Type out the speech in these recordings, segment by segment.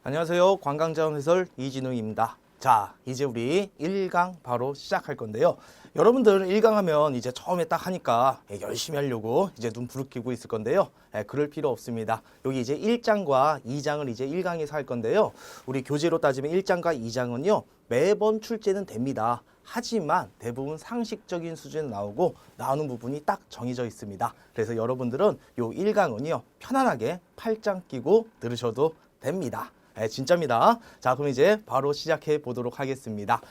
안녕하세요. 관광자원 해설 이진웅입니다. 자, 이제 우리 1강 바로 시작할 건데요. 여러분들 1강 하면 이제 처음에 딱 하니까 열심히 하려고 이제 눈 부릅뜨고 있을 건데요. 그럴 필요 없습니다. 여기 이제 1장과 2장을 이제 1강에서 할 건데요. 우리 교재로 따지면 1장과 2장은요. 매번 출제는 됩니다. 하지만 대부분 상식적인 수준으로 나오고 나오는 부분이 딱 정해져 있습니다. 그래서 여러분들은 요 1강은요. 편안하게 팔짱 끼고 들으셔도 됩니다. 진짜입니다. 자, 그럼 이제 바로 시작해 보도록 하겠습니다.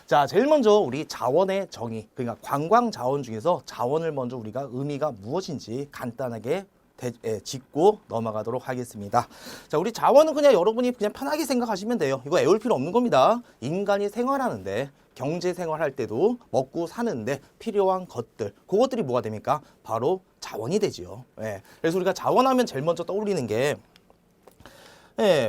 자, 제일 먼저 우리 자원의 정의, 그러니까 관광 자원 중에서 자원을 먼저 우리가 의미가 무엇인지 간단하게 짚고 넘어가도록 하겠습니다. 자, 우리 자원은 그냥 여러분이 그냥 편하게 생각하시면 돼요. 이거 애울 필요 없는 겁니다. 인간이 생활하는데 경제 생활할 때도 먹고 사는데 필요한 것들, 그것들이 뭐가 됩니까? 바로 자원이 되지요. 그래서 우리가 자원하면 제일 먼저 떠올리는 게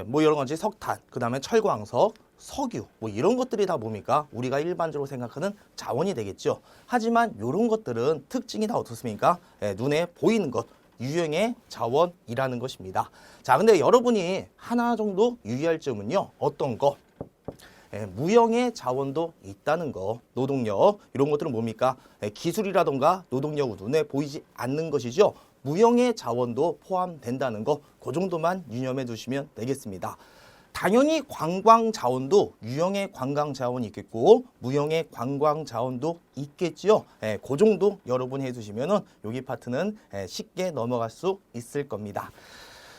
뭐 여러 가지 석탄, 그 다음에 철광석, 석유, 뭐 이런 것들이 다 뭡니까? 우리가 일반적으로 생각하는 자원이 되겠죠. 하지만 이런 것들은 특징이 다 어떻습니까? 눈에 보이는 것, 유형의 자원이라는 것입니다. 자, 근데 여러분이 하나 정도 유의할 점은요. 어떤 거? 무형의 자원도 있다는 거, 노동력, 이런 것들은 뭡니까? 기술이라던가 노동력은 눈에 보이지 않는 것이죠. 무형의 자원도 포함된다는 거, 그 정도만 유념해 두시면 되겠습니다. 당연히 관광 자원도 유형의 관광 자원이 있겠고 무형의 관광 자원도 있겠지요. 그 정도 여러분이 해두시면은 여기 파트는 쉽게 넘어갈 수 있을 겁니다.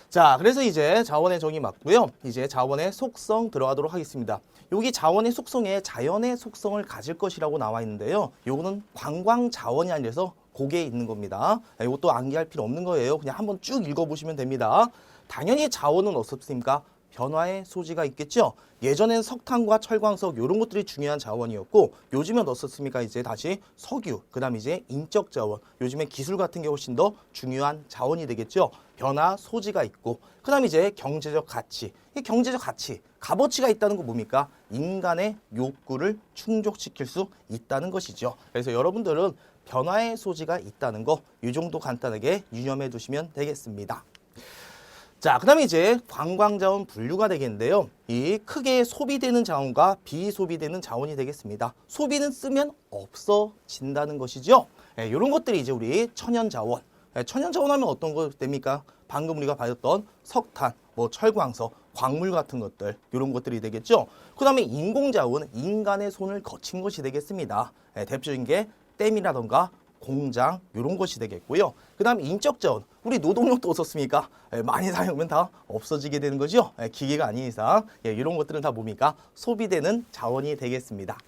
자, 그래서 이제 자원의 정의 맞고요. 이제 자원의 속성 들어가도록 하겠습니다. 여기 자원의 속성에 자연의 속성을 가질 것이라고 나와 있는데요. 요거는 관광 자원이 아니라서 고개에 있는 겁니다. 이것도 암기할 필요 없는 거예요. 그냥 한번 쭉 읽어보시면 됩니다. 당연히 자원은 어떻습니까? 변화의 소지가 있겠죠. 예전엔 석탄과 철광석 이런 것들이 중요한 자원이었고 요즘엔 어떻습니까? 이제 다시 석유, 그 다음 이제 인적 자원, 요즘에 기술 같은 게 훨씬 더 중요한 자원이 되겠죠. 변화 소지가 있고 그 다음 이제 경제적 가치, 이 경제적 가치, 값어치가 있다는 거 뭡니까? 인간의 욕구를 충족시킬 수 있다는 것이죠. 그래서 여러분들은 변화의 소지가 있다는 거 이 정도 간단하게 유념해 두시면 되겠습니다. 자, 그 다음에 이제 관광자원 분류가 되겠는데요. 이 크게 소비되는 자원과 비소비되는 자원이 되겠습니다. 소비는 쓰면 없어진다는 것이죠. 이런 것들이 이제 우리 천연자원. 천연자원 하면 어떤 거 됩니까? 방금 우리가 봤던 석탄, 뭐 철광석, 광물 같은 것들, 이런 것들이 되겠죠. 그 다음에 인공자원은 인간의 손을 거친 것이 되겠습니다. 대표적인 게 댐이라던가 공장 이런 것이 되겠고요. 그 다음 인적자원, 우리 노동력도 어떻습니까? 많이 사용하면 다 없어지게 되는 거죠. 기계가 아닌 이상 이런 것들은 다 뭡니까? 소비되는 자원이 되겠습니다.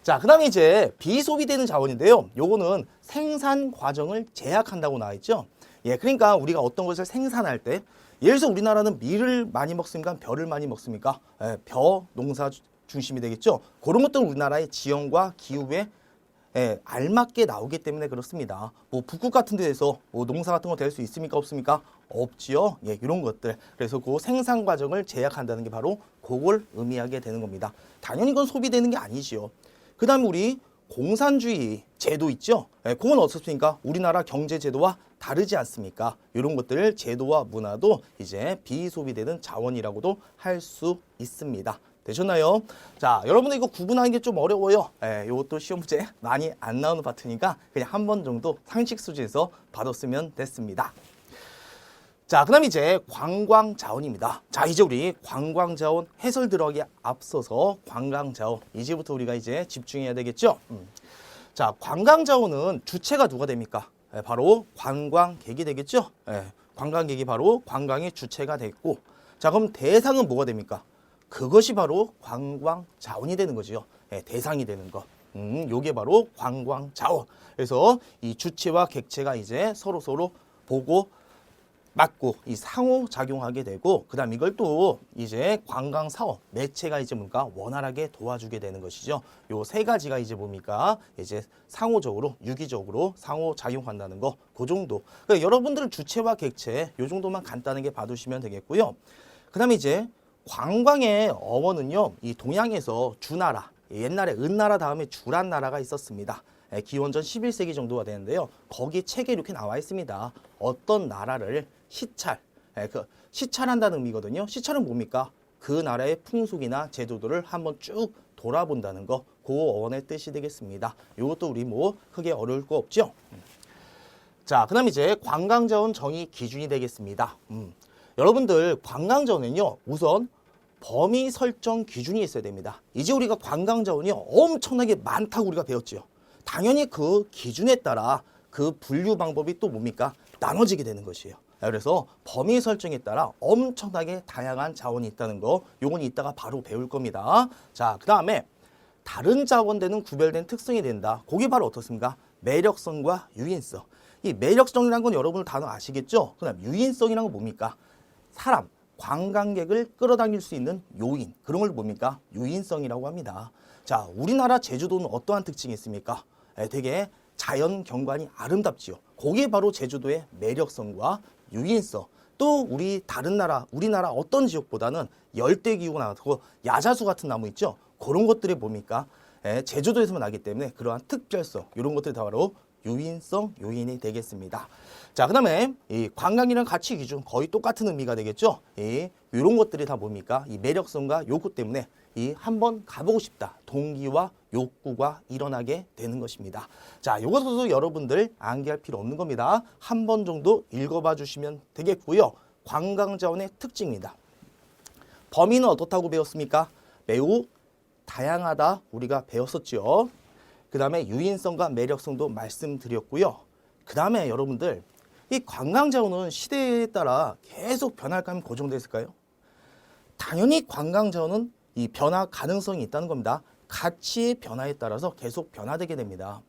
자, 그 다음에 이제 비소비되는 자원인데요. 요거는 생산 과정을 제약한다고 나와 있죠. 그러니까 우리가 어떤 것을 생산할 때 예를 들어서 우리나라는 밀을 많이 먹습니까? 벼를 많이 먹습니까? 벼 농사 중심이 되겠죠. 그런 것들은 우리나라의 지형과 기후에 알맞게 나오기 때문에 그렇습니다. 뭐 북극 같은 데에서 뭐 농사 같은 거 될 수 있습니까? 없습니까? 없지요. 이런 것들. 그래서 그 생산 과정을 제약한다는 게 바로 그걸 의미하게 되는 겁니다. 당연히 그건 소비되는 게 아니지요. 그 다음에 우리 공산주의 제도 있죠. 그건 어떻습니까? 우리나라 경제 제도와 다르지 않습니까? 이런 것들 제도와 문화도 이제 비소비되는 자원이라고도 할 수 있습니다. 되셨나요? 자, 여러분들 이거 구분하는 게 좀 어려워요. 이것도 시험 문제 많이 안 나오는 파트니까 그냥 한 번 정도 상식 수준에서 받았으면 됐습니다. 자, 그 다음 이제 관광자원입니다. 자, 이제 우리 관광자원 해설 들어가기 앞서서 관광자원 이제부터 우리가 이제 집중해야 되겠죠? 자, 관광자원은 주체가 누가 됩니까? 바로 관광객이 되겠죠? 관광객이 바로 관광의 주체가 됐고, 자, 그럼 대상은 뭐가 됩니까? 그것이 바로 관광자원이 되는 거죠. 대상이 되는 거. 요게 바로 관광자원. 그래서 이 주체와 객체가 이제 서로 보고 맞고 이 상호작용하게 되고 그 다음 이걸 또 이제 관광사업 매체가 이제 뭔가 원활하게 도와주게 되는 것이죠. 요 세 가지가 이제 뭡니까? 이제 상호적으로 유기적으로 상호작용한다는 거 그 정도. 그러니까 여러분들은 주체와 객체 요 정도만 간단하게 봐두시면 되겠고요. 그 다음에 이제 관광의 어원은요, 이 동양에서 주나라, 옛날에 은나라 다음에 주란 나라가 있었습니다. 기원전 11세기 정도가 되는데요. 거기 책에 이렇게 나와 있습니다. 어떤 나라를 시찰, 시찰한다는 의미거든요. 시찰은 뭡니까? 그 나라의 풍속이나 제도들을 한번 쭉 돌아본다는 거, 그 어원의 뜻이 되겠습니다. 이것도 우리 뭐 크게 어려울 거 없죠? 자, 그 다음 이제 관광자원 정의 기준이 되겠습니다. 여러분들 관광자원은요, 우선 범위 설정 기준이 있어야 됩니다. 이제 우리가 관광자원이요, 엄청나게 많다고 우리가 배웠죠. 당연히 그 기준에 따라 그 분류 방법이 또 뭡니까? 나눠지게 되는 것이에요. 그래서 범위 설정에 따라 엄청나게 다양한 자원이 있다는 거, 요건 이따가 바로 배울 겁니다. 자, 그 다음에 다른 자원들은 구별된 특성이 된다. 그게 바로 어떻습니까? 매력성과 유인성. 이 매력성이라는 건 여러분들 단어 아시겠죠? 그 다음 유인성이라는 건 뭡니까? 사람, 관광객을 끌어당길 수 있는 요인, 그런 걸 뭡니까? 유인성이라고 합니다. 자, 우리나라 제주도는 어떠한 특징이 있습니까? 되게 자연 경관이 아름답지요. 그게 바로 제주도의 매력성과 유인성. 또 우리 다른 나라, 우리나라 어떤 지역보다는 열대기후가 나고 야자수 같은 나무 있죠? 그런 것들이 뭡니까? 제주도에서만 나기 때문에 그러한 특별성, 이런 것들이 다 바로 유인성 요인이 되겠습니다. 자, 그 다음에 이 관광이랑 가치 기준 거의 똑같은 의미가 되겠죠. 이런 것들이 다 뭡니까? 이 매력성과 욕구 때문에 이 한번 가보고 싶다 동기와 욕구가 일어나게 되는 것입니다. 자, 이것도 여러분들 암기할 필요 없는 겁니다. 한 번 정도 읽어봐 주시면 되겠고요. 관광자원의 특징입니다. 범위는 어떻다고 배웠습니까? 매우 다양하다 우리가 배웠었죠. 그 다음에 유인성과 매력성도 말씀드렸고요. 그 다음에 여러분들 이 관광자원은 시대에 따라 계속 변할까요? 고정되어 있을까요? 당연히 관광자원은 이 변화 가능성이 있다는 겁니다. 가치의 변화에 따라서 계속 변화되게 됩니다.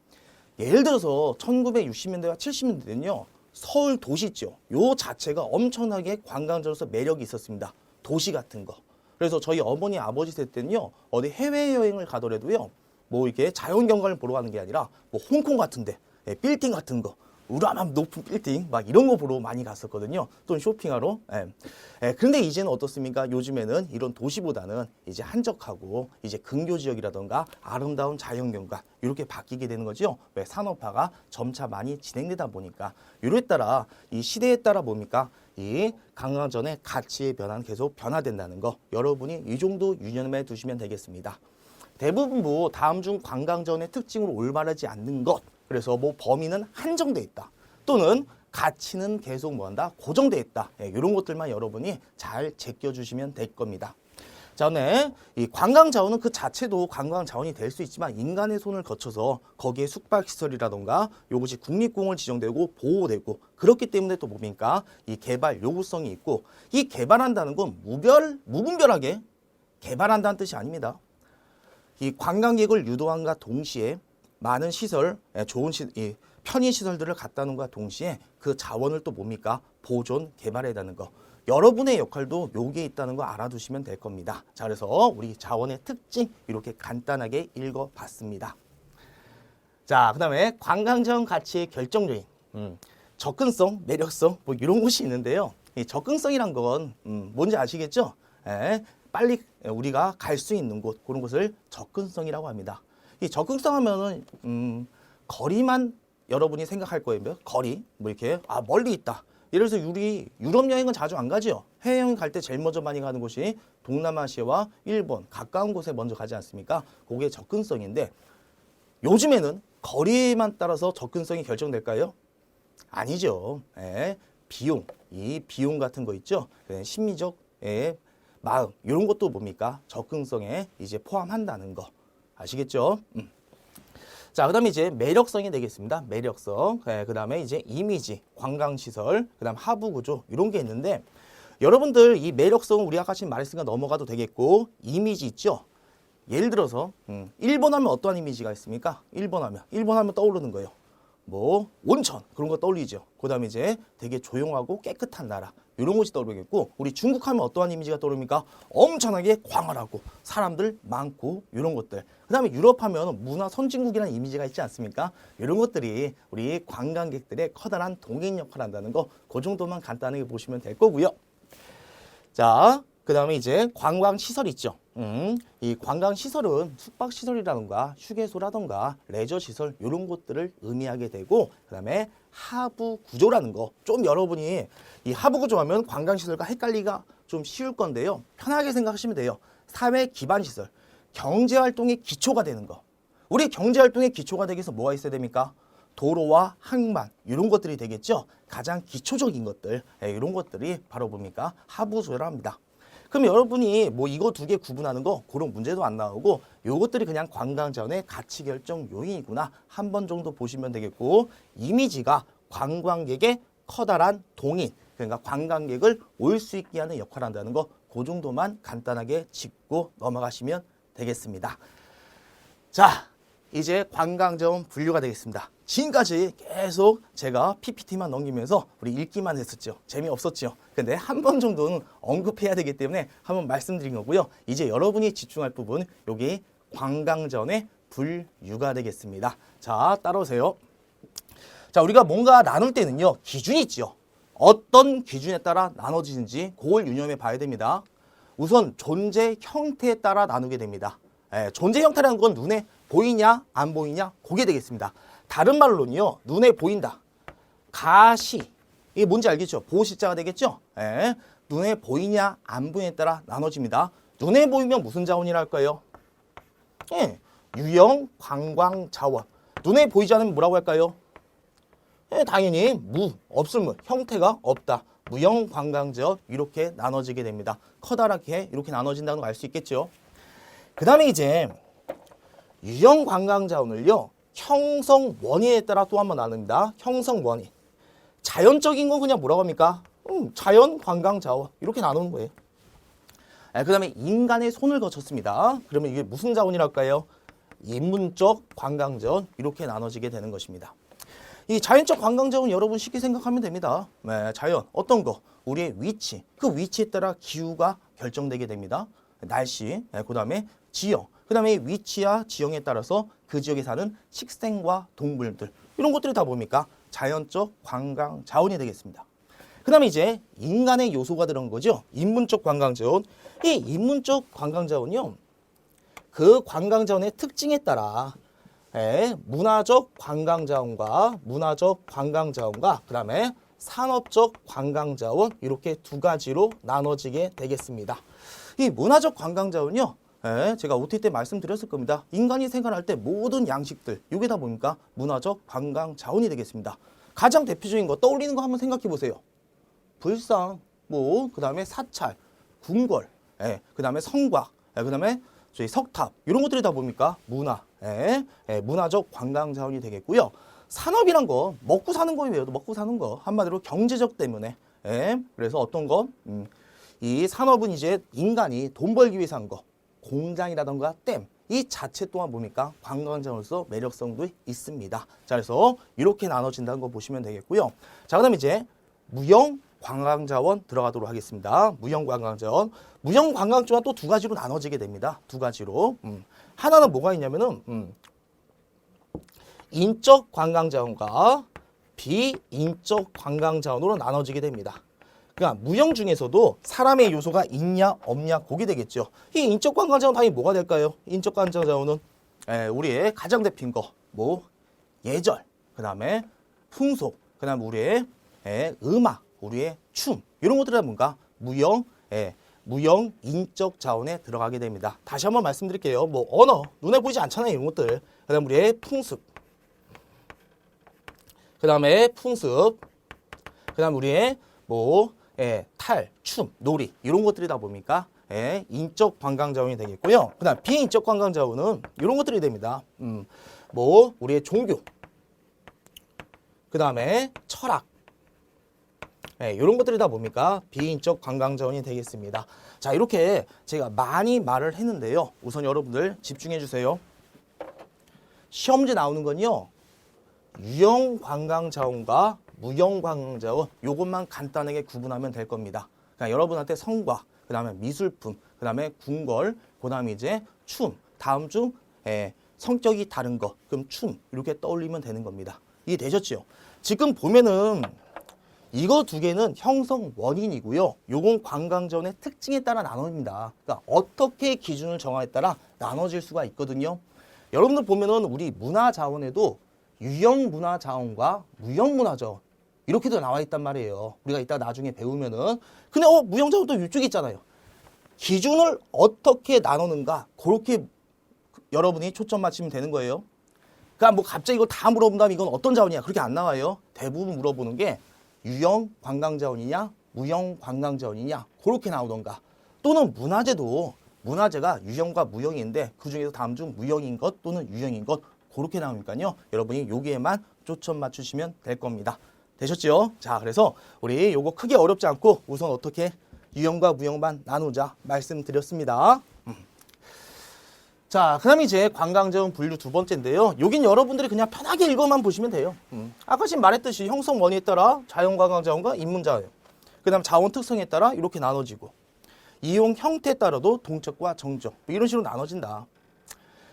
예를 들어서 1960년대와 70년대는요. 서울 도시 있죠. 요 자체가 엄청나게 관광자로서 매력이 있었습니다. 도시 같은 거. 그래서 저희 어머니 아버지 세대 때는요. 어디 해외여행을 가더라도요. 뭐 이렇게 자연경관을 보러 가는 게 아니라 뭐 홍콩 같은데 빌딩 같은 거 우람한 높은 빌딩 막 이런 거 보러 많이 갔었거든요. 또는 쇼핑하러. 그런데 이제는 어떻습니까? 요즘에는 이런 도시보다는 이제 한적하고 이제 근교 지역이라던가 아름다운 자연경관 이렇게 바뀌게 되는 거죠. 왜? 산업화가 점차 많이 진행되다 보니까 이에 따라 이 시대에 따라 뭡니까? 이 관광전의 가치의 변화는 계속 변화된다는 거 여러분이 이 정도 유념해 두시면 되겠습니다. 대부분 뭐 다음 중 관광전의 특징으로 올바르지 않는 것. 그래서 뭐 범위는 한정돼 있다. 또는 가치는 계속 뭐한다? 고정돼 있다. 이런 것들만 여러분이 잘 제껴주시면 될 겁니다. 자, 오늘 이 관광자원은 그 자체도 관광자원이 될 수 있지만 인간의 손을 거쳐서 거기에 숙박시설이라던가 요것이 국립공원 지정되고 보호되고 그렇기 때문에 또 뭡니까? 이 개발 요구성이 있고 이 개발한다는 건 무분별하게 개발한다는 뜻이 아닙니다. 이 관광객을 유도함과 동시에 많은 시설, 좋은 편의 시설들을 갖다 놓은과 동시에 그 자원을 또 뭡니까? 보존, 개발해야 되는 거. 여러분의 역할도 여기에 있다는 거 알아두시면 될 겁니다. 자, 그래서 우리 자원의 특징 이렇게 간단하게 읽어봤습니다. 자, 그 다음에 관광자원 가치의 결정적인 접근성, 매력성 뭐 이런 것이 있는데요. 이 접근성이란 건 뭔지 아시겠죠? 빨리 우리가 갈 수 있는 곳 그런 것을 접근성이라고 합니다. 이 접근성 하면은 거리만 여러분이 생각할 거예요. 거리 뭐 이렇게 멀리 있다. 예를 들어서 우리 유럽 여행은 자주 안 가죠. 해외여행 갈 때 제일 먼저 많이 가는 곳이 동남아시아와 일본 가까운 곳에 먼저 가지 않습니까? 그게 접근성인데 요즘에는 거리만 따라서 접근성이 결정될까요? 아니죠. 비용, 이 비용 같은 거 있죠. 심리적 마음 이런 것도 뭡니까? 접근성에 이제 포함한다는 거 아시겠죠? 자, 그다음에 이제 매력성이 되겠습니다. 매력성. 그다음에 이제 이미지, 관광시설, 그다음 하부 구조 이런 게 있는데 여러분들 이 매력성은 우리 아까 지금 말했으니까 넘어가도 되겠고 이미지 있죠? 예를 들어서 일본 하면 어떠한 이미지가 있습니까? 일본 하면 떠오르는 거예요. 뭐 온천 그런 거 떠올리죠. 그다음에 이제 되게 조용하고 깨끗한 나라 이런 것이 떠오르겠고 우리 중국 하면 어떠한 이미지가 떠오릅니까? 엄청나게 광활하고 사람들 많고 이런 것들. 그다음에 유럽 하면 문화 선진국이라는 이미지가 있지 않습니까? 이런 것들이 우리 관광객들의 커다란 동행 역할을 한다는 거 그 정도만 간단하게 보시면 될 거고요. 자, 그다음에 이제 관광 시설 있죠. 이 관광 시설은 숙박 시설이라든가 휴게소라든가 레저 시설 이런 것들을 의미하게 되고 그다음에 하부 구조라는 거 좀 여러분이 이 하부 구조하면 관광 시설과 헷갈리가 좀 쉬울 건데요. 편하게 생각하시면 돼요. 사회 기반 시설, 경제 활동의 기초가 되는 거. 우리 경제 활동의 기초가 되기 위해서 뭐가 있어야 됩니까? 도로와 항만 이런 것들이 되겠죠. 가장 기초적인 것들, 이런 것들이 바로 뭡니까? 하부소요를 합니다. 그럼 여러분이 뭐 이거 두 개 구분하는 거 그런 문제도 안 나오고 요것들이 그냥 관광자원의 가치 결정 요인이구나 한 번 정도 보시면 되겠고, 이미지가 관광객의 커다란 동인, 그러니까 관광객을 올 수 있게 하는 역할을 한다는 거, 그 정도만 간단하게 짚고 넘어가시면 되겠습니다. 자, 이제 관광자원 분류가 되겠습니다. 지금까지 계속 제가 PPT만 넘기면서 우리 읽기만 했었죠. 재미없었죠. 근데 한 번 정도는 언급해야 되기 때문에 한번 말씀드린 거고요. 이제 여러분이 집중할 부분, 여기 관광자원의 분류가 되겠습니다. 자, 따라오세요. 자, 우리가 뭔가 나눌 때는요, 기준이 있죠. 어떤 기준에 따라 나눠지는지 그걸 유념해 봐야 됩니다. 우선 존재 형태에 따라 나누게 됩니다. 존재 형태라는 건 눈에 보이냐 안 보이냐 그게 되겠습니다. 다른 말로는요, 눈에 보인다. 가시, 이게 뭔지 알겠죠? 보시자가 되겠죠? 눈에 보이냐 안 보이냐에 따라 나눠집니다. 눈에 보이면 무슨 자원이라 할까요? 유형 관광 자원. 눈에 보이지 않으면 뭐라고 할까요? 당연히 없을 물, 형태가 없다. 무형 관광자원 이렇게 나눠지게 됩니다. 커다랗게 이렇게 나눠진다는 걸 알 수 있겠죠? 그 다음에 이제 유형 관광자원을요, 형성 원인에 따라 또 한번 나눕니다. 형성 원인. 자연적인 건 그냥 뭐라고 합니까? 자연 관광자원 이렇게 나누는 거예요. 그 다음에 인간의 손을 거쳤습니다. 그러면 이게 무슨 자원이랄까요? 인문적 관광자원 이렇게 나눠지게 되는 것입니다. 이 자연적 관광자원 여러분 쉽게 생각하면 됩니다. 자연 어떤 거? 우리의 위치, 그 위치에 따라 기후가 결정되게 됩니다. 날씨, 그 다음에 지형, 그 다음에 위치와 지형에 따라서 그 지역에 사는 식생과 동물들, 이런 것들이 다 뭡니까? 자연적 관광 자원이 되겠습니다. 그 다음에 이제 인간의 요소가 들어간 거죠. 인문적 관광 자원. 이 인문적 관광 자원이요, 그 관광 자원의 특징에 따라 문화적 관광 자원과 그 다음에 산업적 관광 자원, 이렇게 두 가지로 나눠지게 되겠습니다. 이 문화적 관광 자원이요, 제가 OT 때 말씀드렸을 겁니다. 인간이 생활할 때 모든 양식들, 이게 다 뭡니까? 문화적 관광 자원이 되겠습니다. 가장 대표적인 거 떠올리는 거 한번 생각해 보세요. 불상, 그 다음에 사찰, 궁궐, 그 다음에 성곽, 그 다음에 저희 석탑, 이런 것들이 다 뭡니까? 문화적 관광 자원이 되겠고요. 산업이란 거, 먹고 사는 거예요. 먹고 사는 거. 한마디로 경제적 때문에. 그래서 어떤 거? 이 산업은 이제 인간이 돈 벌기 위해서 한 거. 공장이라던가 댐. 이 자체 또한 뭡니까? 관광자원으로서 매력성도 있습니다. 자, 그래서 이렇게 나눠진다는 거 보시면 되겠고요. 자, 그 다음에 이제 무형 관광자원 들어가도록 하겠습니다. 무형 관광자원. 무형 관광자원 또 두 가지로 나눠지게 됩니다. 두 가지로. 하나는 뭐가 있냐면은, 인적 관광자원과 비인적 관광자원으로 나눠지게 됩니다. 그러니까 무형 중에서도 사람의 요소가 있냐 없냐 그게 되겠죠. 이 인적 관광자원 당연히 뭐가 될까요? 인적 관광자원은 우리의 가장 대표인 거, 예절, 그 다음에 풍속, 그 다음에 우리의 음악, 우리의 춤, 이런 것들이 뭔가 무형 인적 자원에 들어가게 됩니다. 다시 한번 말씀드릴게요. 언어, 눈에 보이지 않잖아요, 이런 것들. 그 다음에 우리의 풍습, 그 다음에 그 다음 우리의 탈, 춤, 놀이, 이런 것들이 다 뭡니까? 인적 관광 자원이 되겠고요. 그 다음 비인적 관광 자원은 이런 것들이 됩니다. 우리의 종교, 그 다음에 철학, 이런 것들이 다 뭡니까? 비인적 관광 자원이 되겠습니다. 자, 이렇게 제가 많이 말을 했는데요. 우선 여러분들 집중해 주세요. 시험 문제 나오는 건요, 유형 관광 자원과 무형 관광 자원, 요것만 간단하게 구분하면 될 겁니다. 그러니까 여러분한테 성과, 그 다음에 미술품, 그 다음에 궁궐, 그 다음에 이제 춤, 다음 중 성격이 다른 거, 그럼 춤, 이렇게 떠올리면 되는 겁니다. 이해 되셨죠? 지금 보면은 이거 두 개는 형성 원인이고요. 요건 관광자원의 특징에 따라 나눠집니다. 그러니까 어떻게 기준을 정하에 따라 나눠질 수가 있거든요. 여러분들 보면은 우리 문화자원에도 유형 문화자원과 무형 문화자원, 이렇게도 나와 있단 말이에요. 우리가 이따 나중에 배우면은. 근데 무형자원 또 이쪽에 있잖아요. 기준을 어떻게 나누는가 그렇게 여러분이 초점 맞추면 되는 거예요. 그러니까 뭐 갑자기 이거 다 물어본다면 이건 어떤 자원이야 그렇게 안 나와요. 대부분 물어보는 게 유형 관광자원이냐 무형 관광자원이냐 그렇게 나오던가, 또는 문화재도 문화재가 유형과 무형인데 그중에서 다음 중 무형인 것 또는 유형인 것 그렇게 나오니까요. 여러분이 여기에만 초점 맞추시면 될 겁니다. 되셨죠? 자, 그래서 우리 요거 크게 어렵지 않고 우선 어떻게 유형과 무형만 나누자 말씀드렸습니다. 자, 그 다음에 이제 관광자원 분류 두 번째인데요. 여긴 여러분들이 그냥 편하게 읽어만 보시면 돼요. 아까 지금 말했듯이 형성 원리에 따라 자연관광자원과 인문자원, 그 다음 자원 특성에 따라 이렇게 나눠지고, 이용 형태에 따라도 동적과 정적 뭐 이런 식으로 나눠진다.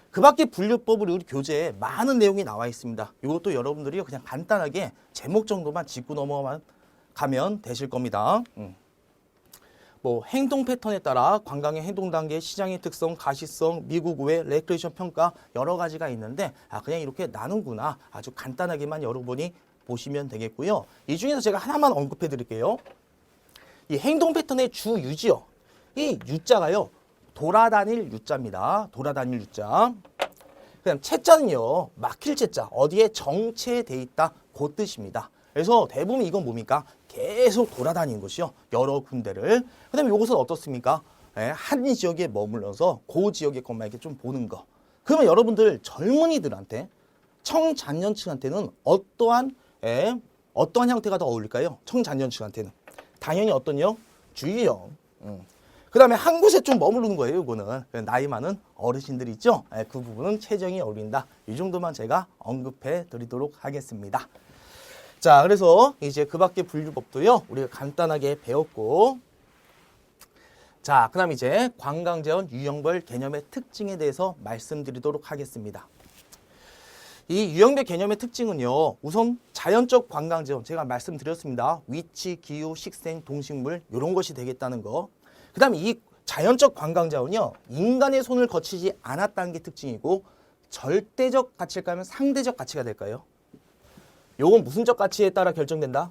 그 밖에 분류법을 우리 교재에 많은 내용이 나와 있습니다. 이것도 여러분들이 그냥 간단하게 제목 정도만 짚고 넘어가면 되실 겁니다. 뭐 행동 패턴에 따라 관광의 행동 단계, 시장의 특성, 가시성, 미국 외 레크레이션 평가 여러 가지가 있는데 그냥 이렇게 나누구나 아주 간단하게만 여러분이 보시면 되겠고요. 이 중에서 제가 하나만 언급해 드릴게요. 이 행동 패턴의 주 유지어, 이 유자가요 돌아다닐 유자입니다. 돌아다닐 유자. 그다음 채자는요 막힐 채자, 어디에 정체돼 있다 그 뜻입니다. 그래서 대부분 이건 뭡니까? 계속 돌아다니는 것이요. 여러 군데를. 그 다음에 이것은 어떻습니까? 한 지역에 머물러서 그 지역의 것만 이렇게 좀 보는 거. 그러면 여러분들 젊은이들한테, 청장년층한테는 어떠한 형태가 더 어울릴까요? 청장년층한테는. 당연히 어떤요? 주의형. 그 다음에 한 곳에 좀 머무르는 거예요. 이거는 나이 많은 어르신들이 있죠. 그 부분은 체정이 어울린다. 이 정도만 제가 언급해 드리도록 하겠습니다. 자, 그래서 이제 그 밖에 분류법도요 우리가 간단하게 배웠고, 자, 그 다음 이제 관광자원 유형별 개념의 특징에 대해서 말씀드리도록 하겠습니다. 이 유형별 개념의 특징은요, 우선 자연적 관광자원, 제가 말씀드렸습니다. 위치, 기후, 식생, 동식물 이런 것이 되겠다는 거. 그 다음에 이 자연적 관광자원이요 인간의 손을 거치지 않았다는 게 특징이고, 절대적 가치일까요? 상대적 가치가 될까요? 요건 무슨적 가치에 따라 결정된다?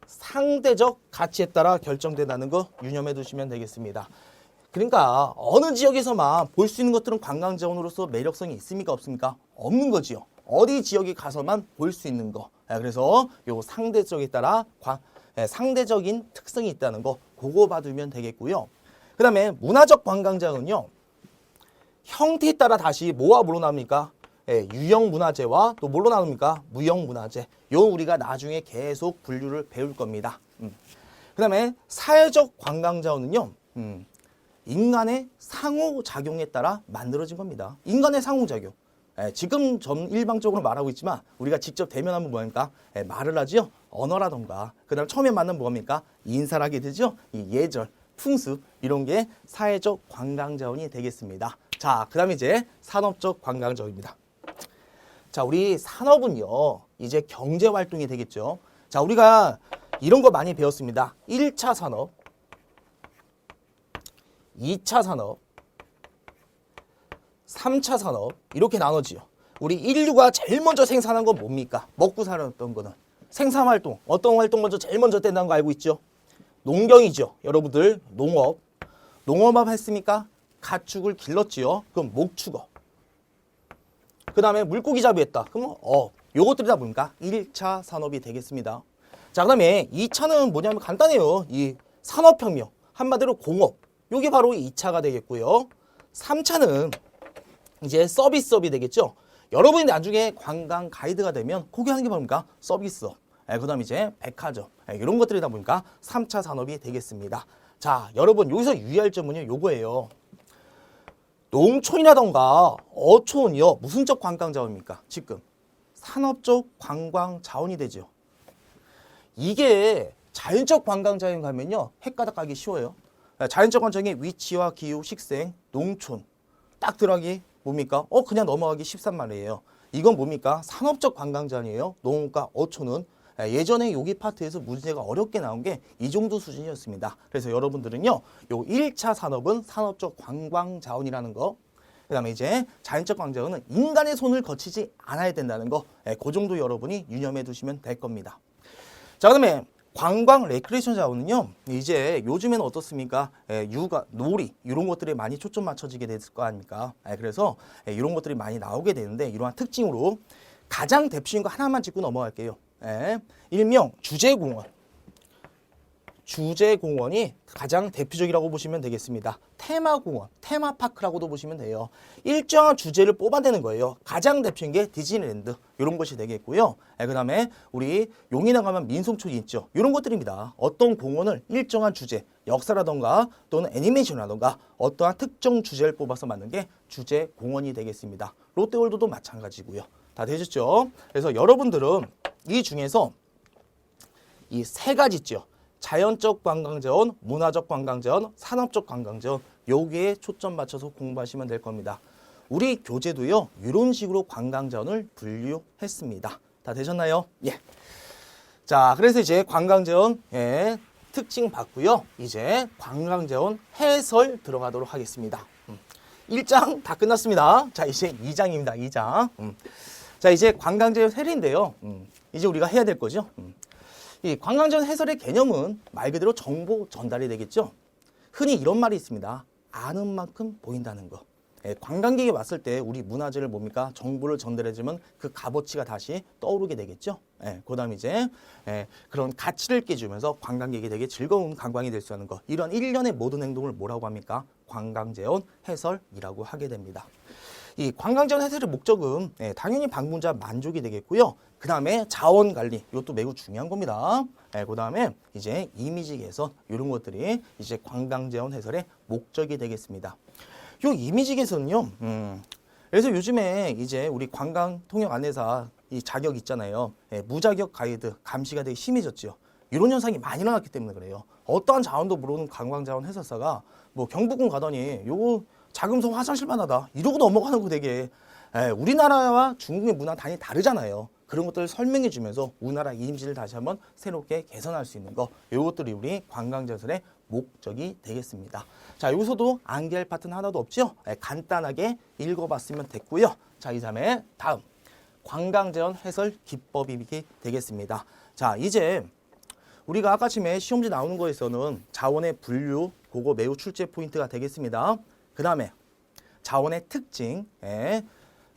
상대적 가치에 따라 결정된다는 거 유념해 두시면 되겠습니다. 그러니까 어느 지역에서만 볼 수 있는 것들은 관광자원으로서 매력성이 있습니까? 없습니까? 없는 거지요. 어디 지역에 가서만 볼 수 있는 거. 그래서 요 상대적에 따라 상대적인 특성이 있다는 거 그거 봐두면 되겠고요. 그 다음에 문화적 관광자원은요 형태에 따라 다시 뭐와 뭐로 나옵니까? 유형 문화재와 또 뭘로 나눕니까? 무형 문화재. 요 우리가 나중에 계속 분류를 배울 겁니다. 그 다음에 사회적 관광자원은요 인간의 상호작용에 따라 만들어진 겁니다. 인간의 상호작용. 지금 전 일방적으로 말하고 있지만 우리가 직접 대면하면 뭐합니까? 말을 하죠. 언어라던가. 그 다음 처음에 만나면 뭐합니까? 인사를 하게 되죠. 이 예절, 풍습 이런 게 사회적 관광자원이 되겠습니다. 자, 그 다음에 이제 산업적 관광자원입니다. 자, 우리 산업은요 이제 경제활동이 되겠죠. 자, 우리가 이런 거 많이 배웠습니다. 1차 산업, 2차 산업, 3차 산업 이렇게 나눠지요. 우리 인류가 제일 먼저 생산한 건 뭡니까? 먹고 살았던 거는 생산활동. 어떤 활동 먼저 제일 먼저 뗀다는 거 알고 있죠? 농경이죠. 여러분들 농업. 농업만 했습니까? 가축을 길렀지요. 그럼 목축업. 그 다음에 물고기 잡이했다. 그럼 요것들이 다 뭡니까? 1차 산업이 되겠습니다. 자, 그 다음에 2차는 뭐냐면 간단해요. 이 산업혁명. 한마디로 공업. 요게 바로 2차가 되겠고요. 3차는 이제 서비스업이 되겠죠. 여러분이 나중에 관광 가이드가 되면 그게 하는 게 뭡니까? 서비스업. 그 다음에 이제 백화점. 이런 것들이 다 보니까 3차 산업이 되겠습니다. 자, 여러분 여기서 유의할 점은요. 요거예요. 농촌이라던가 어촌이요. 무슨적 관광자원입니까? 지금 산업적 관광자원이 되죠. 이게 자연적 관광자원 가면요. 헷가닥 가기 쉬워요. 자연적 관광의 위치와 기후, 식생, 농촌 딱 들어가기 뭡니까? 그냥 넘어가기 쉽단 말이에요. 이건 뭡니까? 산업적 관광자원이에요. 농업과 어촌은 예전에 여기 파트에서 문제가 어렵게 나온 게 이 정도 수준이었습니다. 그래서 여러분들은요, 요 1차 산업은 산업적 관광자원이라는 거, 그 다음에 이제 자연적 관광자원은 인간의 손을 거치지 않아야 된다는 거, 그 정도 여러분이 유념해 두시면 될 겁니다. 자, 그다음에 관광 레크레이션 자원은요, 이제 요즘에는 어떻습니까? 육아, 놀이 이런 것들에 많이 초점 맞춰지게 됐을 거 아닙니까? 그래서 이런 것들이 많이 나오게 되는데 이러한 특징으로 가장 대표적인 거 하나만 짚고 넘어갈게요. 일명 주제공원. 주제공원이 가장 대표적이라고 보시면 되겠습니다. 테마공원, 테마파크라고도 보시면 돼요. 일정한 주제를 뽑아내는 거예요. 가장 대표적인 게 디즈니랜드 이런 것이 되겠고요. 그 다음에 우리 용인에 가면 민속촌이 있죠. 이런 것들입니다. 어떤 공원을 일정한 주제, 역사라던가 또는 애니메이션이라던가 어떠한 특정 주제를 뽑아서 만든 게 주제공원이 되겠습니다. 롯데월드도 마찬가지고요. 다 되셨죠? 그래서 여러분들은 이 중에서 이 세 가지 있죠. 자연적 관광자원, 문화적 관광자원, 산업적 관광자원 여기에 초점 맞춰서 공부하시면 될 겁니다. 우리 교재도요. 이런 식으로 관광자원을 분류했습니다. 다 되셨나요? 예. 자, 그래서 이제 관광자원 특징 봤고요. 이제 관광자원 해설 들어가도록 하겠습니다. 1장 다 끝났습니다. 자, 이제 2장입니다. 2장. 자, 이제 관광자원 해설인데요. 이제 우리가 해야 될 거죠. 이 관광자원 해설의 개념은 말 그대로 정보 전달이 되겠죠. 흔히 이런 말이 있습니다. 아는 만큼 보인다는 거. 관광객이 왔을 때 우리 문화재를 뭡니까? 정보를 전달해주면 그 값어치가 다시 떠오르게 되겠죠. 그 다음 이제 그런 가치를 깨주면서 관광객이 되게 즐거운 관광이 될 수 있는 거. 이런 일련의 모든 행동을 뭐라고 합니까? 관광자원 해설이라고 하게 됩니다. 이 관광자원 해설의 목적은 당연히 방문자 만족이 되겠고요. 그 다음에 자원 관리, 이것도 매우 중요한 겁니다. 그 다음에 이제 이미지 개선, 이런 것들이 이제 관광자원 해설의 목적이 되겠습니다. 요 이미지 개선은요, 그래서 요즘에 이제 우리 관광 통역 안내사 이 자격 있잖아요. 무자격 가이드, 감시가 되게 심해졌죠. 이런 현상이 많이 일어났기 때문에 그래요. 어떠한 자원도 모르는 관광자원 해설사가 뭐 경복궁 가더니 요거 자금성 화장실만 하다 이러고 넘어가는 거 되게 우리나라와 중국의 문화 단위 다르잖아요. 그런 것들을 설명해 주면서 우리나라 이미지를 다시 한번 새롭게 개선할 수 있는 거 이것들이 우리 관광자원의 목적이 되겠습니다. 자, 여기서도 암기할 파트는 하나도 없죠? 간단하게 읽어봤으면 됐고요. 자, 이 다음에 다음 관광자원 해설 기법이 되겠습니다. 자, 이제 우리가 아까 전에 시험지 나오는 거에서는 자원의 분류, 그거 매우 출제 포인트가 되겠습니다. 그 다음에 자원의 특징,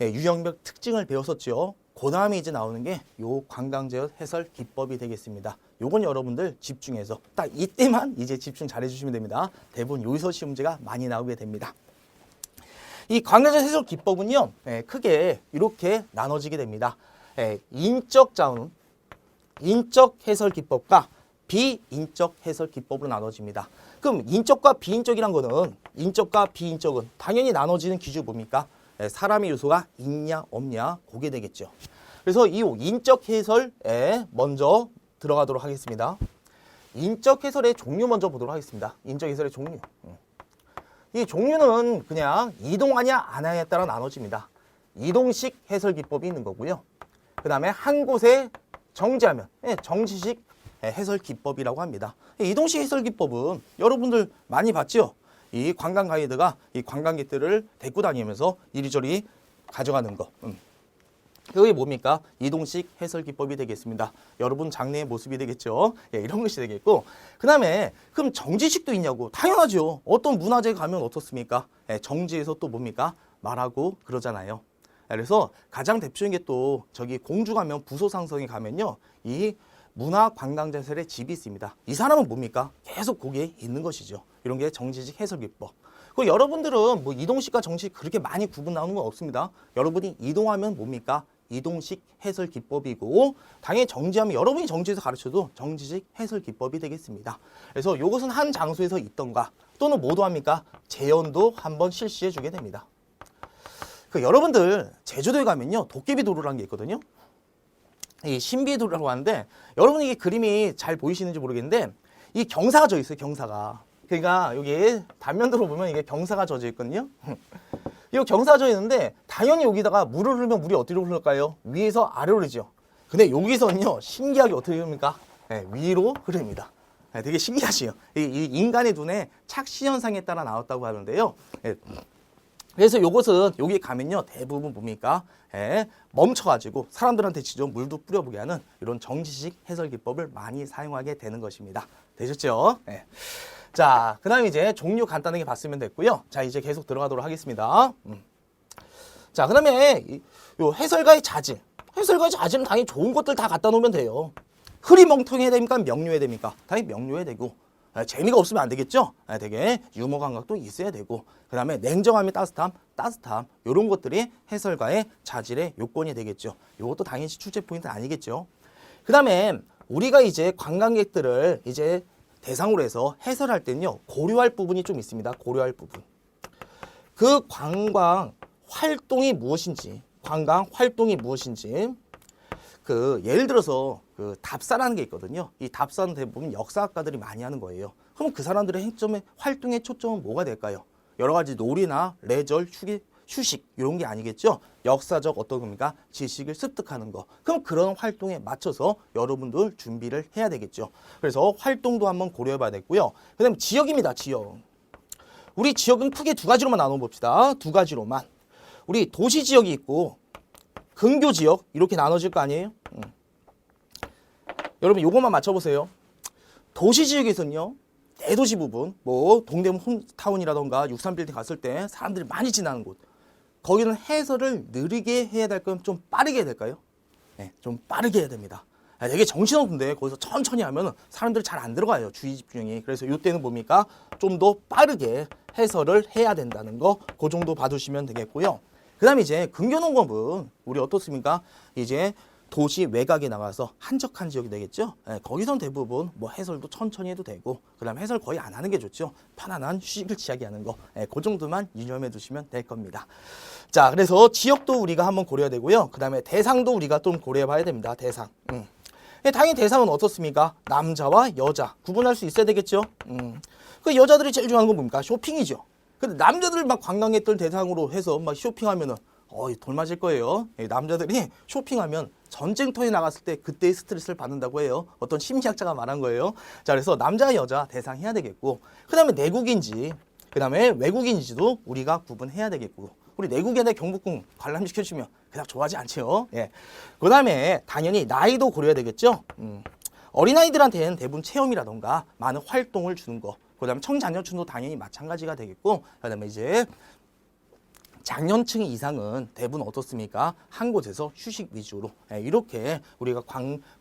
유형별 특징을 배웠었죠. 그 다음에 이제 나오는 게 요 관광자원 해설 기법이 되겠습니다. 요건 여러분들 집중해서 딱 이때만 이제 집중 잘 해주시면 됩니다. 대부분 여기서 시험 문제가 많이 나오게 됩니다. 이 관광자원 해설 기법은요, 크게 이렇게 나눠지게 됩니다. 인적 자원, 인적 해설 기법과 비인적 해설 기법으로 나눠집니다. 그럼 인적과 비인적이란 거는 인적과 비인적은 당연히 나눠지는 기준이 뭡니까? 사람의 요소가 있냐 없냐 그게 되겠죠. 그래서 이 인적 해설에 먼저 들어가도록 하겠습니다. 인적 해설의 종류 먼저 보도록 하겠습니다. 인적 해설의 종류. 이 종류는 그냥 이동하냐 안 하냐에 따라 나눠집니다. 이동식 해설 기법이 있는 거고요. 그 다음에 한 곳에 정지하면 정지식 해설 기법이라고 합니다. 이동식 해설 기법은 여러분들 많이 봤죠? 이 관광 가이드가 이 관광객들을 데리고 다니면서 이리저리 가져가는 거. 그게 뭡니까? 이동식 해설 기법이 되겠습니다. 여러분 장래의 모습이 되겠죠. 이런 것이 되겠고, 그 다음에 그럼 정지식도 있냐고? 당연하죠. 어떤 문화재 가면 어떻습니까? 정지에서 또 뭡니까? 말하고 그러잖아요. 그래서 가장 대표적인 게 또 저기 공주 가면 부소상성에 가면요, 이 문화관광자설의 집이 있습니다. 이 사람은 뭡니까? 계속 거기에 있는 것이죠. 이런 게 정지식 해설 기법. 그 여러분들은 뭐 이동식과 정식 그렇게 많이 구분 나오는 건 없습니다. 여러분이 이동하면 뭡니까? 이동식 해설 기법이고, 당연히 정지하면 여러분이 정지해서 가르쳐도 정지식 해설 기법이 되겠습니다. 그래서 이것은 한 장소에서 있던가 또는 뭐도 합니까? 재현도 한번 실시해 주게 됩니다. 그 여러분들 제주도에 가면요, 도깨비도로라는 게 있거든요. 이 신비도로라고 하는데, 여러분 이게 그림이 잘 보이시는지 모르겠는데 이 경사가 져 있어요. 경사가. 그러니까 여기 단면도로 보면 이게 경사가 져져 있거든요. 이 경사가 져 있는데 당연히 여기다가 물을 흐르면 물이 어디로 흐를까요? 위에서 아래로 흐르죠. 근데 여기서는요, 신기하게 어떻게 흐릅니까? 위로 흐릅니다. 되게 신기하시요. 이 인간의 눈에 착시 현상에 따라 나왔다고 하는데요. 그래서 요것은 여기 가면요 대부분 뭡니까? 멈춰가지고 사람들한테 직접 물도 뿌려보게 하는 이런 정지식 해설 기법을 많이 사용하게 되는 것입니다. 되셨죠? 예. 자, 그 다음에 이제 종류 간단하게 봤으면 됐고요. 자, 이제 계속 들어가도록 하겠습니다. 자, 그 다음에 요 해설가의 자질. 해설가의 자질은 당연히 좋은 것들 다 갖다 놓으면 돼요. 흐리멍텅해야 됩니까? 명료해야 됩니까? 당연히 명료해야 되고. 재미가 없으면 안 되겠죠? 되게 유머 감각도 있어야 되고, 그 다음에 냉정함이 따뜻함, 이런 것들이 해설가의 자질의 요건이 되겠죠. 이것도 당연히 출제 포인트 아니겠죠. 그 다음에 우리가 이제 관광객들을 이제 대상으로 해서 해설할 때는요, 고려할 부분이 좀 있습니다. 고려할 부분. 그 관광 활동이 무엇인지, 예를 들어서 그 답사라는 게 있거든요. 이 답사는 대부분 역사학가들이 많이 하는 거예요. 그럼 그 사람들의 행점의 활동의 초점은 뭐가 될까요? 여러 가지 놀이나 레저, 휴식 이런 게 아니겠죠. 역사적 어떤 겁니까? 지식을 습득하는 거. 그럼 그런 활동에 맞춰서 여러분들 준비를 해야 되겠죠. 그래서 활동도 한번 고려해 봐야 되고요. 그 다음에 지역입니다. 지역. 우리 지역은 크게 두 가지로만 나눠 봅시다. 두 가지로만. 우리 도시 지역이 있고 근교 지역 이렇게 나눠질 거 아니에요? 여러분 요것만 맞춰보세요. 도시 지역에서는요, 대도시 부분, 뭐 동대문 홈타운이라던가 63빌딩 갔을 때 사람들이 많이 지나는 곳, 거기는 해설을 느리게 해야 될 거면 좀 빠르게 해야 될까요? 네, 좀 빠르게 해야 됩니다. 되게 정신없는데 거기서 천천히 하면 사람들이 잘 안 들어가요. 주의 집중이. 그래서 이때는 뭡니까? 좀 더 빠르게 해설을 해야 된다는 거, 그 정도 봐두시면 되겠고요. 그 다음에 이제 근교농업은 우리 어떻습니까? 이제 도시 외곽에 나가서 한적한 지역이 되겠죠. 거기선 대부분 뭐 해설도 천천히 해도 되고, 그 다음에 해설 거의 안 하는 게 좋죠. 편안한 휴식을 취하게 하는 거, 그 정도만 유념해 두시면 될 겁니다. 자, 그래서 지역도 우리가 한번 고려해야 되고요. 그 다음에 대상도 우리가 좀 고려해 봐야 됩니다. 대상. 당연히 대상은 어떻습니까? 남자와 여자 구분할 수 있어야 되겠죠. 그 여자들이 제일 좋아하는 건 뭡니까? 쇼핑이죠. 근데 남자들 막 관광객들 대상으로 해서 막 쇼핑하면은 돌 맞을 거예요. 남자들이 쇼핑하면 전쟁터에 나갔을 때 그때의 스트레스를 받는다고 해요. 어떤 심리학자가 말한 거예요. 자, 그래서 남자 여자 대상 해야 되겠고, 그 다음에 내국인지, 그 다음에 외국인지도 우리가 구분해야 되겠고, 우리 내국인의 경복궁 관람시켜주면 그닥 좋아하지 않죠. 예. 그 다음에 당연히 나이도 고려해야 되겠죠. 어린아이들한테는 대부분 체험이라던가 많은 활동을 주는 거, 그 다음에 청자녀층도 당연히 마찬가지가 되겠고, 그 다음에 이제 장년층 이상은 대부분 어떻습니까? 한 곳에서 휴식 위주로. 이렇게 우리가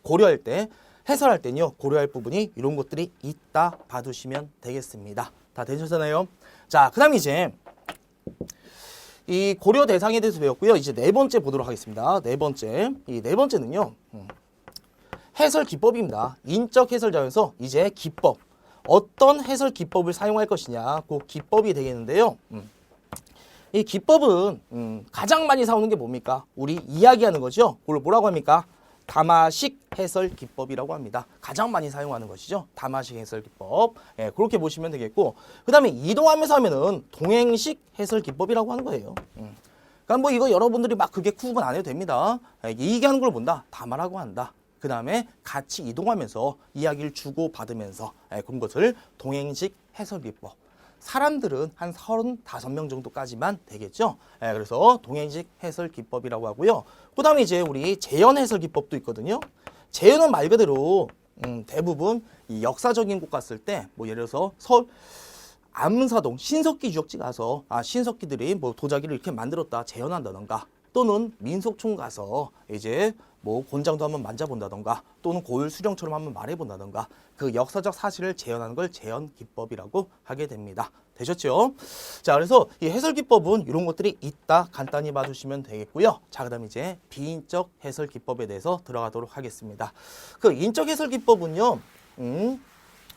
고려할 때, 해설할 때는요, 고려할 부분이 이런 것들이 있다 봐두시면 되겠습니다. 다 되셨잖아요? 자, 그 다음에 이제 이 고려 대상에 대해서 배웠고요. 이제 네 번째 보도록 하겠습니다. 네 번째. 이 네 번째는요, 해설 기법입니다. 인적 해설자에서 이제 기법. 어떤 해설 기법을 사용할 것이냐, 그 기법이 되겠는데요. 이 기법은 가장 많이 사오는 게 뭡니까? 우리 이야기하는 거죠. 그걸 뭐라고 합니까? 담화식 해설 기법이라고 합니다. 가장 많이 사용하는 것이죠. 담화식 해설 기법. 그렇게 보시면 되겠고, 그 다음에 이동하면서 하면은 동행식 해설 기법이라고 하는 거예요. 그러니까 뭐 이거 여러분들이 막 그게 구분 안 해도 됩니다. 얘기하는 걸 본다. 담화라고 한다. 그 다음에 같이 이동하면서 이야기를 주고받으면서 그런 것을 동행식 해설 기법. 사람들은 한 35명 정도까지만 되겠죠. 그래서 동행식 해설 기법이라고 하고요. 그 다음에 이제 우리 재현 해설 기법도 있거든요. 재현은 말 그대로 대부분 이 역사적인 곳 갔을 때, 뭐 예를 들어서 암사동 신석기 유적지 가서 신석기들이 뭐 도자기를 이렇게 만들었다 재현한다던가, 또는 민속촌 가서 이제 뭐 곤장도 한번 만져본다던가, 또는 고율 수령처럼 한번 말해본다던가, 그 역사적 사실을 재현하는 걸 재현 기법이라고 하게 됩니다. 되셨죠? 자, 그래서 이 해설 기법은 이런 것들이 있다 간단히 봐주시면 되겠고요. 자, 그다음 이제 비인적 해설 기법에 대해서 들어가도록 하겠습니다. 그 인적 해설 기법은요,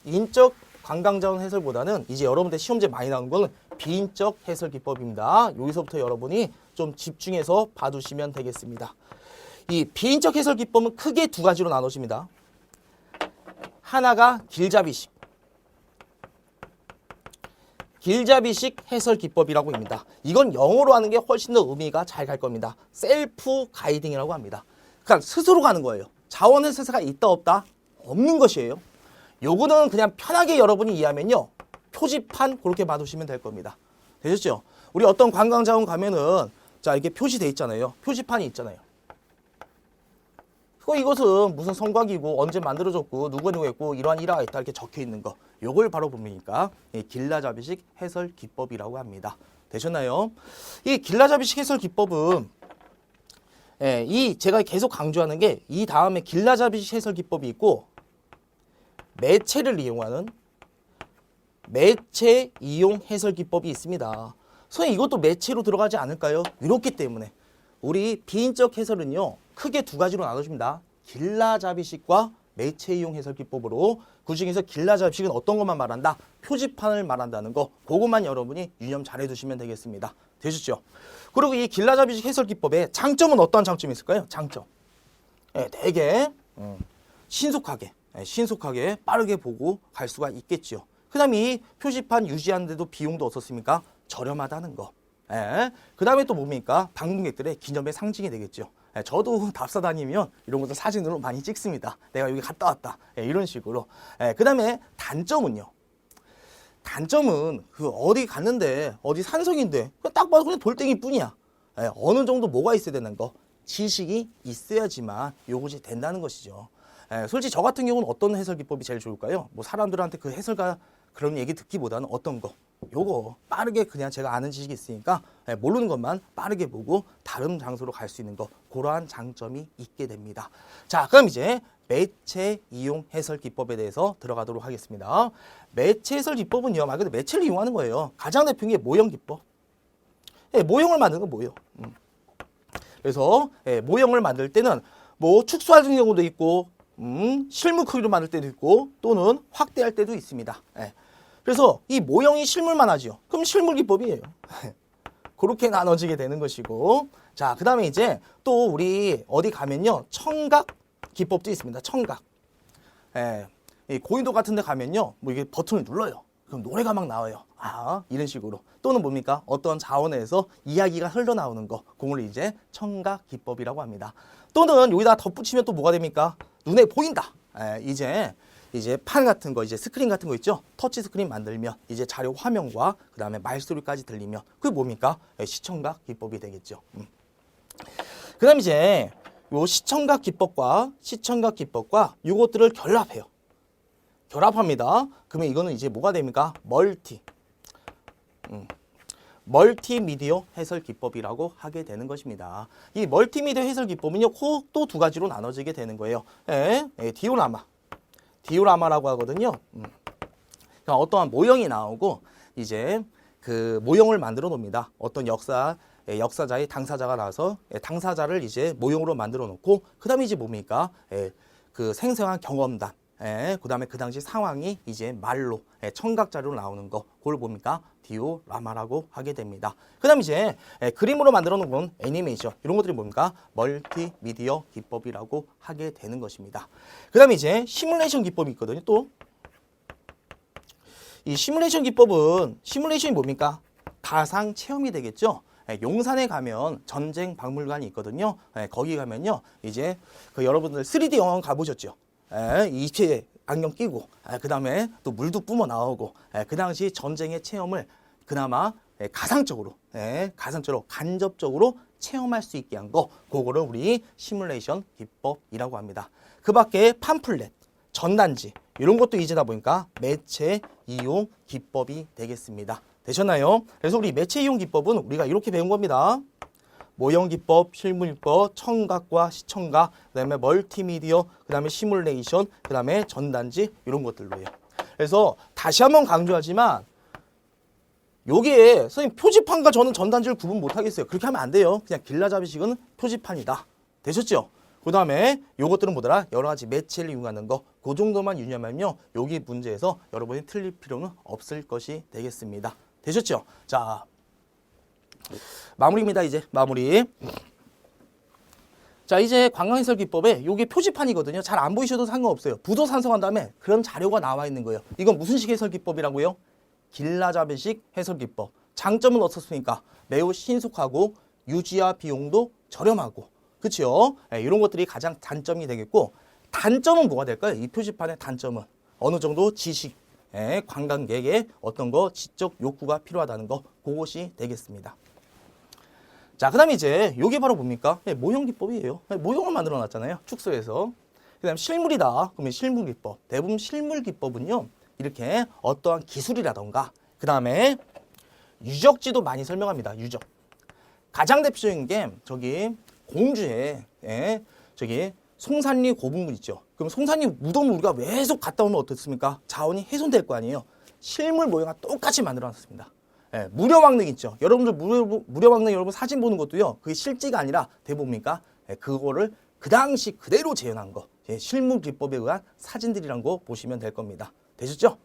인적 관광자원 해설보다는 이제 여러분들 시험제 많이 나오는 거는 비인적 해설 기법입니다. 여기서부터 여러분이 좀 집중해서 봐두시면 되겠습니다. 이 비인적 해설 기법은 크게 두 가지로 나눠집니다. 하나가 길잡이식. 길잡이식 해설 기법이라고 합니다. 이건 영어로 하는 게 훨씬 더 의미가 잘 갈 겁니다. 셀프 가이딩이라고 합니다. 그러니까 스스로 가는 거예요. 자원 해설사가 있다 없다? 없는 것이에요. 요거는 그냥 편하게 여러분이 이해하면요, 표지판 그렇게 봐두시면 될 겁니다. 되셨죠? 우리 어떤 관광자원 가면은 자 이게 표시돼 있잖아요. 표지판이 있잖아요. 이것은 무슨 성곽이고 언제 만들어졌고 누가 했고 이러한 일화가 있다 이렇게 적혀 있는 거. 요걸 바로 보니까 길라잡이식 해설 기법이라고 합니다. 되셨나요? 이 길라잡이식 해설 기법은 이 제가 계속 강조하는 게 이 다음에 길라잡이식 해설 기법이 있고 매체를 이용하는 매체 이용 해설 기법이 있습니다. 선생님 이것도 매체로 들어가지 않을까요? 이렇기 때문에 우리 비인적 해설은요 크게 두 가지로 나눠집니다. 길라잡이식과 매체 이용 해설 기법으로 그중에서 길라잡이식은 어떤 것만 말한다? 표지판을 말한다는 거 그것만 여러분이 유념 잘 해두시면 되겠습니다. 되셨죠? 그리고 이 길라잡이식 해설 기법의 장점은 어떠한 장점이 있을까요? 장점 되게 신속하게 빠르게 보고 갈 수가 있겠죠. 그 다음에 이 표지판 유지하는데도 비용도 어떻습니까? 저렴하다는 거. 그 다음에 또 뭡니까? 방문객들의 기념의 상징이 되겠죠. 저도 답사 다니면 이런 것도 사진으로 많이 찍습니다. 내가 여기 갔다 왔다. 이런 식으로. 그 다음에 단점은요. 단점은 그 어디 갔는데 어디 산성인데 딱 봐도 그냥 돌덩이 뿐이야. 어느 정도 뭐가 있어야 되는 거. 지식이 있어야지만 요것이 된다는 것이죠. 솔직히 저 같은 경우는 어떤 해설 기법이 제일 좋을까요? 뭐 사람들한테 그 해설가 그런 얘기 듣기보다는 어떤 거 요거 빠르게 그냥 제가 아는 지식이 있으니까 모르는 것만 빠르게 보고 다른 장소로 갈 수 있는 거 그러한 장점이 있게 됩니다. 자 그럼 이제 매체 이용 해설 기법에 대해서 들어가도록 하겠습니다. 매체 해설 기법은요 말 그대로 매체를 이용하는 거예요. 가장 대표적인 게 모형 기법. 모형을 만드는 건 모형. 그래서 모형을 만들 때는 뭐 축소하는 경우도 있고 실물 크기로 만들 때도 있고 또는 확대할 때도 있습니다. 그래서 이 모형이 실물만 하죠. 그럼 실물 기법이에요. 그렇게 나눠지게 되는 것이고 자 그 다음에 이제 또 우리 어디 가면요 청각 기법도 있습니다. 청각. 이 고인도 같은 데 가면요 뭐 이게 버튼을 눌러요. 그럼 노래가 막 나와요. 이런 식으로. 또는 뭡니까? 어떤 자원에서 이야기가 흘러나오는 거. 그걸 이제 청각 기법이라고 합니다. 또는 여기다 덧붙이면 또 뭐가 됩니까? 눈에 보인다. 이제 판 같은 거, 이제 스크린 같은 거 있죠? 터치 스크린 만들면 이제 자료 화면과 그 다음에 말소리까지 들리면 그게 뭡니까? 시청각 기법이 되겠죠. 그 다음 이제 요 시청각 기법과 요것들을 결합해요. 결합합니다. 그러면 이거는 이제 뭐가 됩니까? 멀티미디어 해설 기법이라고 하게 되는 것입니다. 이 멀티미디어 해설 기법은요, 또 두 가지로 나눠지게 되는 거예요. 디오라마라고 하거든요. 그러니까 어떠한 모형이 나오고 이제 그 모형을 만들어 놓습니다. 어떤 역사자의 당사자가 나와서 당사자를 이제 모형으로 만들어 놓고 그 다음에 이제 뭡니까? 그 생생한 경험담. 그 다음에 그 당시 상황이 이제 말로 청각 자료로 나오는 거 그걸 뭡니까? 디오라마라고 하게 됩니다. 그 다음에 이제 그림으로 만들어 놓은 건 애니메이션 이런 것들이 뭡니까? 멀티미디어 기법이라고 하게 되는 것입니다. 그 다음에 이제 시뮬레이션 기법이 있거든요. 또 이 시뮬레이션 기법은 시뮬레이션이 뭡니까? 가상 체험이 되겠죠. 용산에 가면 전쟁 박물관이 있거든요. 거기 가면요 이제 그 여러분들 3D 영화관 가보셨죠? 입체 안경 끼고 그 다음에 또 물도 뿜어 나오고 그 당시 전쟁의 체험을 그나마 가상적으로 간접적으로 체험할 수 있게 한 거 그거를 우리 시뮬레이션 기법이라고 합니다. 그 밖에 팜플렛, 전단지 이런 것도 이제다 보니까 매체 이용 기법이 되겠습니다. 되셨나요? 그래서 우리 매체 이용 기법은 우리가 이렇게 배운 겁니다. 모형 기법, 실물 기법, 청각과 시청각, 그다음에 멀티미디어, 그다음에 시뮬레이션, 그다음에 전단지 이런 것들로요. 그래서 다시 한번 강조하지만 여기에 선생님 표지판과 저는 전단지를 구분 못 하겠어요. 그렇게 하면 안 돼요. 그냥 길라잡이식은 표지판이다. 되셨죠? 그다음에 요것들은 뭐더라? 여러 가지 매체를 이용하는 거. 그 정도만 유념하면요. 여기 문제에서 여러분이 틀릴 필요는 없을 것이 되겠습니다. 되셨죠? 자, 마무리입니다. 이제 마무리. 자, 이제 관광해설 기법에 요게 표지판이거든요. 잘 안 보이셔도 상관없어요. 부도 산성한 다음에 그런 자료가 나와 있는 거예요. 이건 무슨 식 해설 기법이라고요? 길라잡이식 해설 기법. 장점은 어떻습니까? 매우 신속하고 유지와 비용도 저렴하고, 그렇죠? 이런 것들이 가장 단점이 되겠고, 단점은 뭐가 될까요? 이 표지판의 단점은 어느 정도 지식, 관광객의 어떤 거 지적 욕구가 필요하다는 거 그것이 되겠습니다. 자, 그 다음에 이제 요게 바로 뭡니까? 모형 기법이에요. 모형을 만들어 놨잖아요. 축소해서. 그 다음 실물이다. 그러면 실물 기법. 대부분 실물 기법은요. 이렇게 어떠한 기술이라던가 그 다음에 유적지도 많이 설명합니다. 유적. 가장 대표적인 게 저기 공주에 저기 송산리 고분문 있죠. 그럼 송산리 무덤을 우리가 계속 갔다 오면 어떻습니까? 자원이 훼손될 거 아니에요. 실물 모형과 똑같이 만들어 놨습니다. 무료왕릉 있죠. 여러분들 무료왕릉 여러분 사진 보는 것도요. 그게 실제가 아니라 대부분입니까? 그거를 그 당시 그대로 재현한 거. 실물 기법에 의한 사진들이란 거 보시면 될 겁니다. 되셨죠?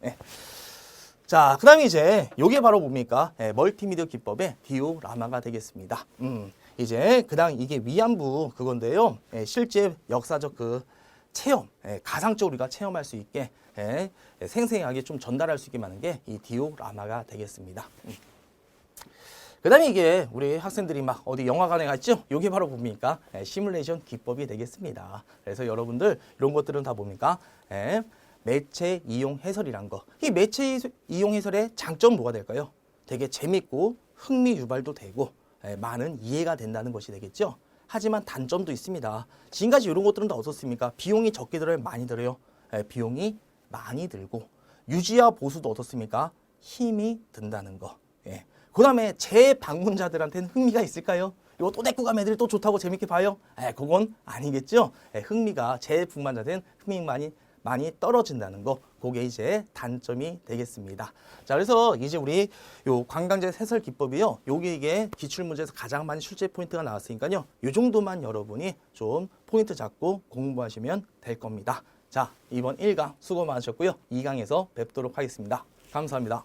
자, 그 다음에 이제 요게 바로 뭡니까? 멀티미디어 기법의 디오라마가 되겠습니다. 이제 그 다음 이게 위안부 그건데요. 실제 역사적 그 체험, 가상적으로 우리가 체험할 수 있게 생생하게 좀 전달할 수 있게 하는 게 이 디오라마가 되겠습니다. 그 다음에 이게 우리 학생들이 막 어디 영화관에 갔죠? 요게 바로 뭡니까? 시뮬레이션 기법이 되겠습니다. 그래서 여러분들 이런 것들은 다 뭡니까? 매체 이용 해설이란 거. 이 매체 이용 해설의 장점은 뭐가 될까요? 되게 재밌고 흥미 유발도 되고 많은 이해가 된다는 것이 되겠죠. 하지만 단점도 있습니다. 지금까지 이런 것들은 다 어떻습니까? 비용이 적게 들어요? 많이 들어요? 비용이 많이 들고 유지와 보수도 어떻습니까? 힘이 든다는 거. 그 다음에 재방문자들한테는 흥미가 있을까요? 이거 또 데리고 가면 애들이 또 좋다고 재밌게 봐요? 그건 아니겠죠. 흥미가 재방문자들은 흥미 많이 떨어진다는 거, 그게 이제 단점이 되겠습니다. 자, 그래서 이제 우리 요 관광지 해설 기법이요. 요게 이게 기출문제에서 가장 많이 출제 포인트가 나왔으니까요. 요 정도만 여러분이 좀 포인트 잡고 공부하시면 될 겁니다. 자, 이번 1강 수고 많으셨고요. 2강에서 뵙도록 하겠습니다. 감사합니다.